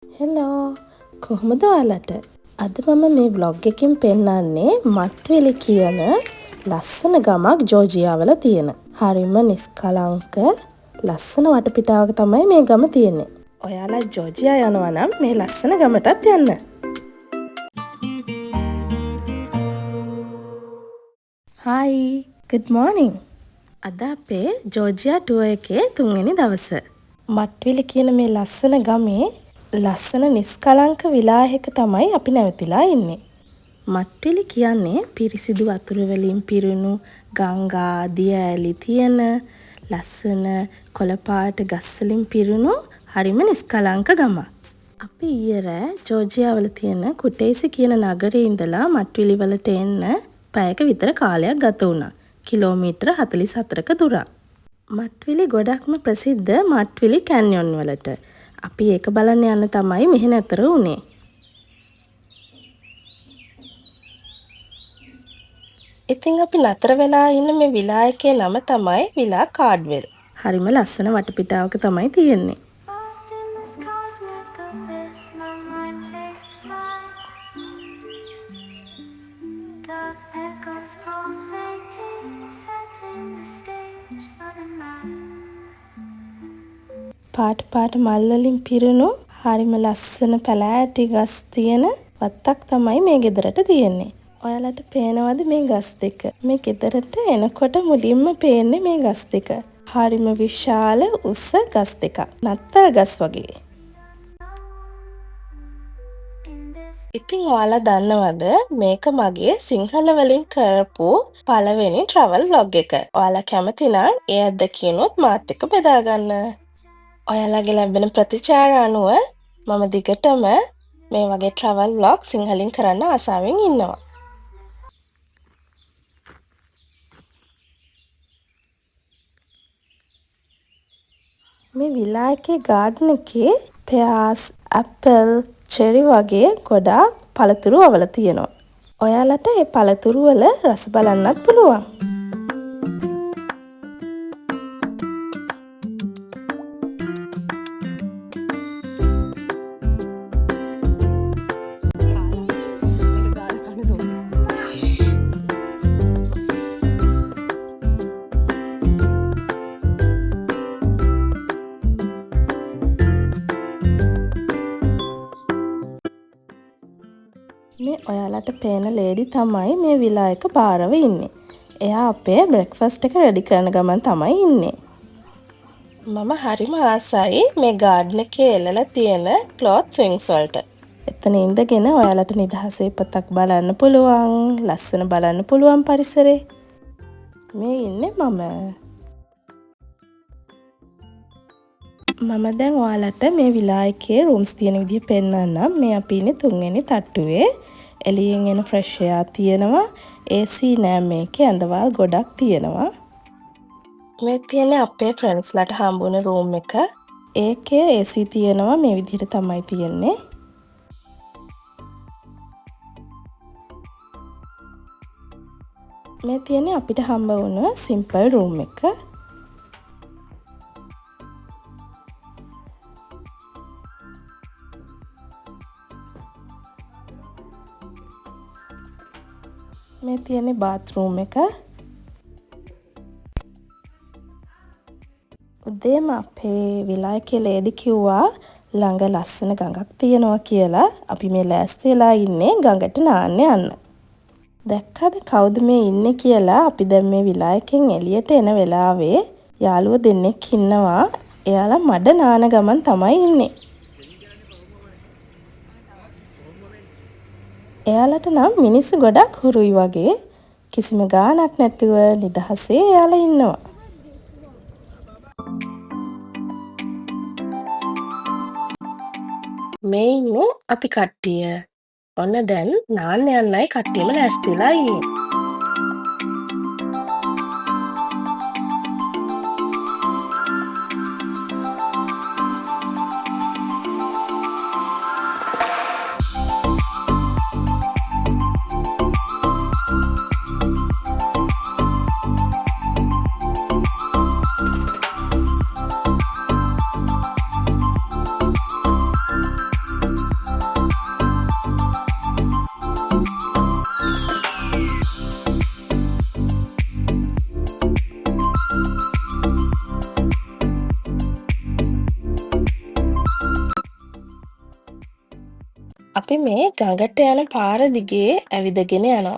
Hello කොහොමද ඔයාලට? අද මම මේ ව්ලොග් එකකින් පෙන්නන්නේ මට්විලි කියන ලස්සන ගමක් ජෝර්ජියාවල තියෙන. හරිම නිස්කලංක ලස්සන වටපිටාවක තමයි මේ ගම තියෙන්නේ. ඔයාලා ජෝර්ජියා යනවා නම් මේ ලස්සන ගමටත් යන්න. Hi, good morning. අද අපේ ජෝර්ජියා ටුවර් එකේ 3 වෙනි දවස. මට්විලි කියන මේ ලස්සන ගමේ ලස්සන නිස්කලංක විලාහයක තමයි අපි නැවතිලා ඉන්නේ. මට්විලි කියන්නේ පිරිසිදු වතුර වලින් පිරුණු ගංගා දිය ඇලි තියෙන ලස්සන කොළ පාට ගස් වලින් පිරුණු හරිම නිස්කලංක ගමක්. අපි ඊයේ රෑ ජෝර්ජියාවල තියෙන කුටේසි කියන නගරේ ඉඳලා මට්විලි වලට එන්න පැයක විතර කාලයක් ගත වුණා. කිලෝමීටර 44ක දුරක්. මට්විලි ගොඩක්ම ප්‍රසිද්ධ මට්විලි කැන්යොන් වලට. අපි ඒක බලන්න යන්න තමයි මෙහෙ නැතර වුණේ. ඉතින් අපි නතර වෙලා ඉන්න මේ විලා එකේ නම තමයි විලා කාඩ්වෙල්. හරිම ලස්සන වටපිටාවක තමයි තියෙන්නේ. පාට පාට මල් වලින් පිරුණු හරිම ලස්සන පැලෑටි ගස් තියෙන වත්තක් තමයි මේ ගෙදරට තියෙන්නේ. ඔයාලට පේනවද මේ ගස් දෙක? මේ ගෙදරට එනකොට මුලින්ම පේන්නේ මේ ගස් දෙක. හරිම විශාල උස ගස් දෙකක්. නත්තල් ගස් වගේ. ඉතින් ඔයාලා දන්නවද මේක මගේ සිංහල වලින් කරපු පළවෙනි travel vlog එක. ඔයාලා කැමති නම් ඒ අත්දැකීමත් මාත් එක්ක බෙදා ගන්න. ඔයාලගේ ලැබෙන ප්‍රතිචාර අනුව මම දිගටම මේ වගේ travel vlog සිංහලින් කරන්න ආසාවෙන් ඉන්නවා. මේ විලා එකේ ගාඩන් එකේ pears, apple, cherry වගේ ගොඩාක් පළතුරු අවල තියෙනවා. ඔයාලට මේ පළතුරු වල රස බලන්නත් පුළුවන්. මේ ඔයාලට පේන ලේඩි තමයි මේ විලා එක බාරව ඉන්නේ. එයා අපේ බ්‍රෙක්ෆාස්ට් එක රෙඩි කරන ගමන් තමයි ඉන්නේ. මම හරිම ආසයි මේ ගාඩන් එකේ එල්ලලා තියෙන ක්ලොත් ස්විංග්ස් වලට. එතන ඉඳගෙන ඔයාලට නිදහසේ පොතක් බලන්න පුළුවන්, ලස්සන බලන්න පුළුවන් පරිසරේ. මේ ඉන්නේ මම දැන් ඔයාලට මේ විලා එකේ රූම්ස් තියෙන විදිය පෙන්නන්නම්. මේ අපි ඉන්නේ 3 වෙනි තට්ටුවේ. එළියෙන් එන ෆ්‍රෙෂ් එයාර් තියෙනවා. AC නෑ මේකේ, ඇඳවල් ගොඩක් තියෙනවා. මේ තියෙන්නේ අපේ ෆ්‍රෙන්ඩ්ස්ලාට හම්බුන රූම් එක. ඒකේ AC තියෙනවා. මේ විදිහට තමයි තියෙන්නේ. මේ තියෙන්නේ අපිට හම්බ වුණ සිම්පල් රූම් එක. මේ තියෙන්නේ බාත්රූම් එක. උදේම අපේ විලා එකේ ලේඩි කිව්වා ළඟ ලස්සන ගඟක් තියෙනවා කියලා. අපි මේ ලෑස්ති වෙලා ඉන්නේ ගඟට නාන්න යන්න. දැක්කද කවුද මේ ඉන්නේ කියලා? අපි දැන් මේ විලා එකෙන් එළියට එන වෙලාවේ යාළුවෝ දෙන්නෙක් ඉන්නවා. එයාලා මඩ නාන ගමන් තමයි ඉන්නේ. එයාලට නම් මිනිස්සු ගොඩක් හුරුයි වගේ. කිසිම ගාණක් නැතිව නිදහසේ එයාලා ඉන්නවා. මේ ඉන්නේ අපි කට්ටිය. ඔන්න දැන් නාන්න යන්නයි කට්ටියම ලෑස්ති වෙලා ඉන්නේ. අපි මේ ගඟට යන පාර දිගේ ඇවිදගෙන යනවා.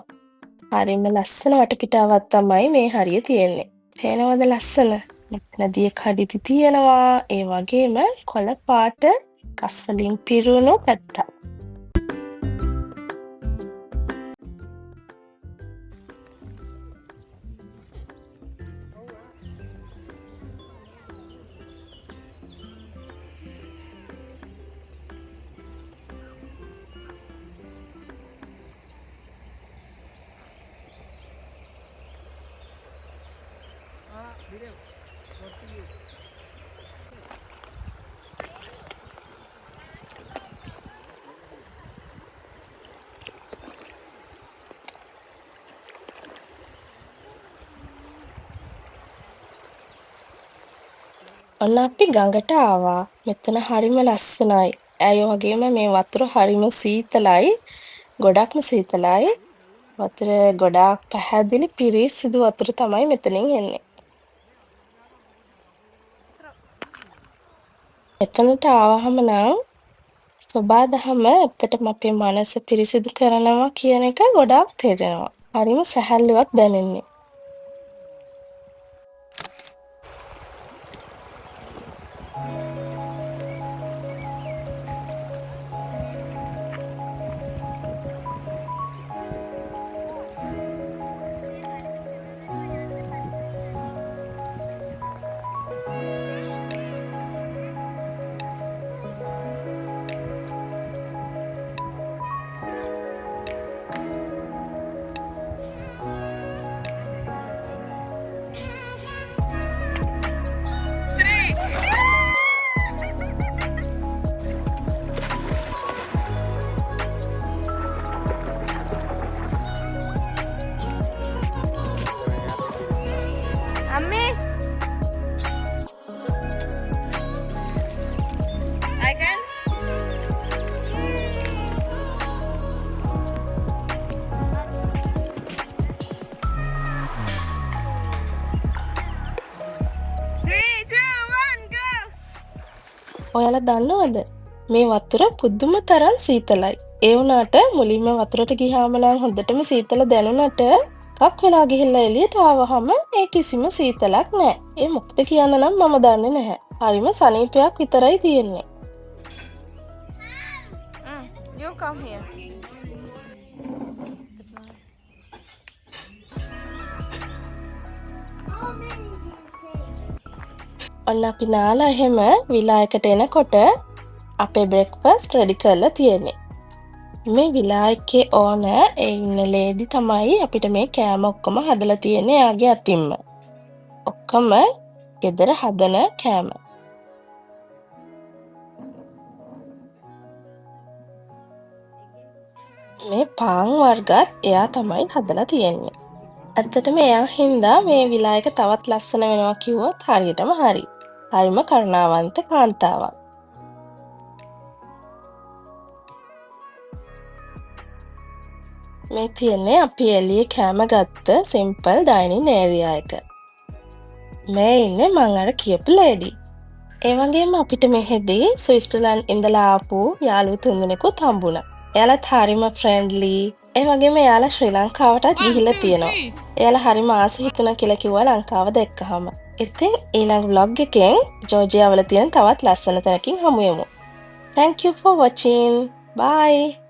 හරිම ලස්සන වටපිටාවක් තමයි මේ හරිය තියෙන්නේ. පේනවද ලස්සන? මෙතන දිය කඩිති තියෙනවා. ඒ වගේම කොළ පාට ගස් වලින් පිරුණු පැත්තක්. ඔන්න අපි ගඟට ආවා. මෙතන හරිම ලස්සනයි. ඒ වගේම මේ වතුර හරිම සීතලයි. ගොඩක්ම සීතලයි. වතුර ගොඩාක් පැහැදිලි පිරිසිදු වතුර තමයි මෙතනින් එන්නේ. එතනට ආවහම නම් සොබාදහම ඇත්තටම අපේ මනස පිරිසිදු කරනවා කියන එක ගොඩාක් තේරෙනවා. හරිම සැහැල්ලුවක් දැනෙන්නේ. Ami, I can. Three, two, one, go. ඔයාලා දන්නවද? මේ වතුර පුදුම තරම් සීතලයි. ඒ වුණාට මුලින්ම වතුරට ගියාම නම් හොඳටම සීතල දැනුණට ටිකක් වෙලා ගිහිල්ලා එළියට ආවහම ඒ කිසිම සීතලක් නැහැ. ඒ මොකද කියන්න නම් මම දන්නේ නැහැ. හරිම සනීපයක් විතරයි තියෙන්නේ. You come here. ඔන්න අපි නාලා එහෙම විලායකට එනකොට අපේ බ්‍රෙක්ෆාස්ට් රෙඩි කරලා තියෙන්නේ. මේ විලායකේ ඕන ඒ ඉන්න ලේඩි තමයි අපිට මේ කෑම ඔක්කොම හදලා තියෙන්නේ එයාගේ අතින්ම. ඔක්කොම ගෙදර හදන කෑම. මේ පාන් වර්ගත් එයා තමයි හදලා තියෙන්නේ. ඇත්තටම එයා හින්දා මේ විලායක තවත් ලස්සන වෙනවා කිව්වොත් හරියටම හරි. හරිම කරුණාවන්ත කාන්තාවක්. මේ තියෙන්නේ අපි එළියේ කෑම ගත්ත සිම්පල් ඩයිනින් ඒරියා එක. මේ ඉන්නේ මං අර කියපු ලේඩි. ඒ වගේම අපිට මෙහෙදී ස්විට්සර්ලන්ඩ් ඉඳලා ආපු යාළුවෝ තුන්දෙනෙකුත් හම්බුණා. එයාලත් හරිම ෆ්‍රෙන්ඩ්ලි. ඒ වගේම එයාලා ශ්‍රී ලංකාවටත් ගිහිල්ලා තියෙනවා. එයාලා හරිම ආස හිතුණා කියලා කිව්වා ලංකාව දැක්කහම. ඉතින් ඊළඟ vlog එකෙන් ජෝර්ජියා වල තියෙන තවත් ලස්සන තැනකින් හමු වෙමු. Thank you for watching. Bye.